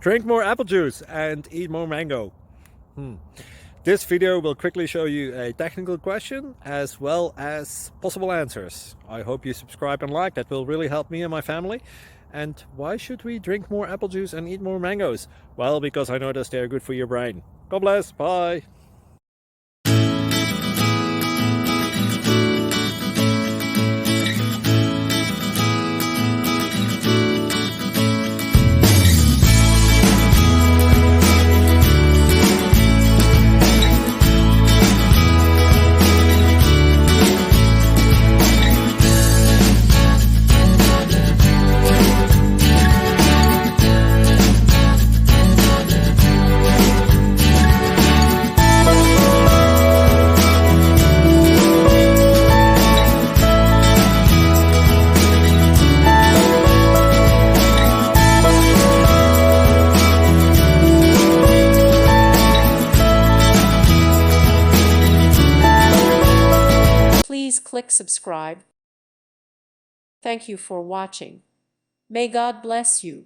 Drink more apple juice and eat more mango. This video will quickly show you a technical question as well as possible answers. I hope you subscribe and like, that will really help me and my family. And why should we drink more apple juice and eat more mangoes? Well, because I noticed they're good for your brain. God bless, bye! Please click subscribe. Thank you for watching. May God bless you.